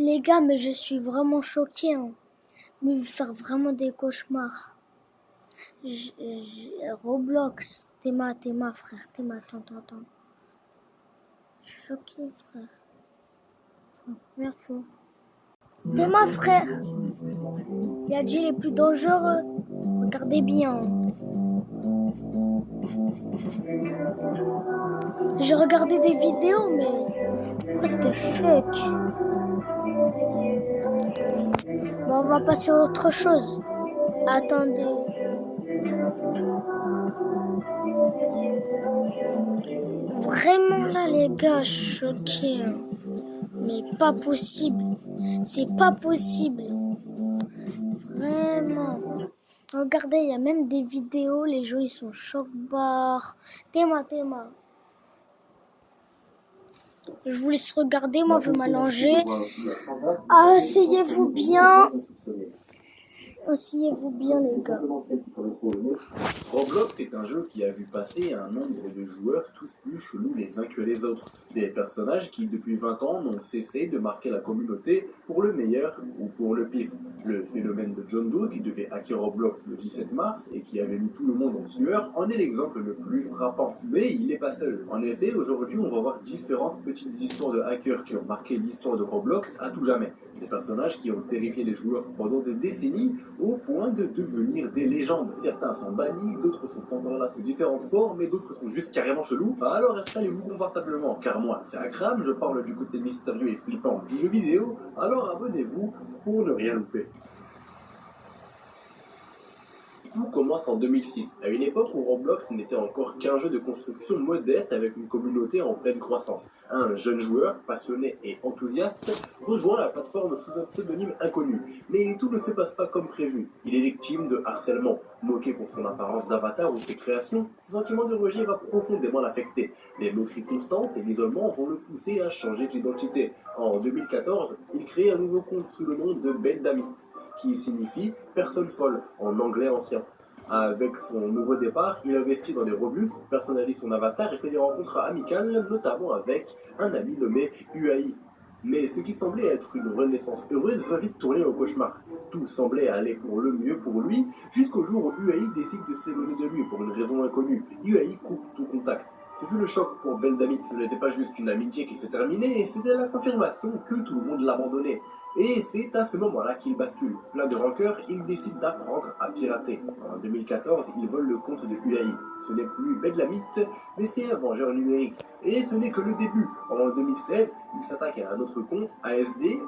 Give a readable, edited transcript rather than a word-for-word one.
Les gars, mais je suis vraiment choquée, hein. Mais je vais faire vraiment des cauchemars. Roblox, Théma, frère, Théma, attends. Je suis choquée, frère. C'est la première fois. Théma, frère, il a dit les plus dangereux. Regardez bien. J'ai regardé des vidéos, mais what the fuck? Bon, on va passer à autre chose. Attendez. Vraiment là, les gars, je suis choquée, hein. Mais pas possible. C'est pas possible. Vraiment. Regardez, il y a même des vidéos. Les gens, ils sont choc-barres. Théma. Je vous laisse regarder. Moi, je vais m'allonger. Asseyez-vous bien. Asseyez-vous bien, les gars. Roblox est un jeu qui a vu passer un nombre de joueurs tous plus chelous les uns que les autres. Des personnages qui, depuis 20 ans, n'ont cessé de marquer la communauté pour le meilleur ou pour le pire. Le phénomène de John Doe, qui devait hacker Roblox le 17 mars et qui avait mis tout le monde en sueur, en est l'exemple le plus frappant. Mais il n'est pas seul. En effet, aujourd'hui, on va voir différentes petites histoires de hackers qui ont marqué l'histoire de Roblox à tout jamais. Des personnages qui ont terrifié les joueurs pendant des décennies au point de devenir des légendes. Certains sont bannis, d'autres sont encore là sous différentes formes, et d'autres sont juste carrément chelous. Alors installez-vous confortablement, car moi, c'est Akram, je parle du côté mystérieux et flippant du jeu vidéo, alors abonnez-vous pour ne rien louper. Tout commence en 2006, à une époque où Roblox n'était encore qu'un jeu de construction modeste avec une communauté en pleine croissance. Un jeune joueur, passionné et enthousiaste, rejoint la plateforme sous un pseudonyme inconnu. Mais tout ne se passe pas comme prévu. Il est victime de harcèlement. Moqué pour son apparence d'avatar ou ses créations, ses sentiments de rejet va profondément l'affecter. Les moqueries constantes et l'isolement vont le pousser à changer d'identité. En 2014, il crée un nouveau compte sous le nom de Beldamit, qui signifie personne folle en anglais ancien. Avec son nouveau départ, il investit dans des Robux, personnalise son avatar et fait des rencontres amicales, notamment avec un ami nommé UAI. Mais ce qui semblait être une renaissance heureuse va vite tourner au cauchemar. Tout semblait aller pour le mieux pour lui, jusqu'au jour où UAI décide de s'éloigner de lui pour une raison inconnue. UAI coupe tout contact. Ce fut le choc pour Beldamit, ce n'était pas juste une amitié qui s'est terminée, c'était la confirmation que tout le monde l'abandonnait. Et c'est à ce moment-là qu'il bascule. Plein de rancœur, il décide d'apprendre à pirater. En 2014, il vole le compte de UAI. Ce n'est plus Beldamit, mais c'est un vengeur numérique. Et ce n'est que le début. En 2016, il s'attaque à un autre compte, ASD,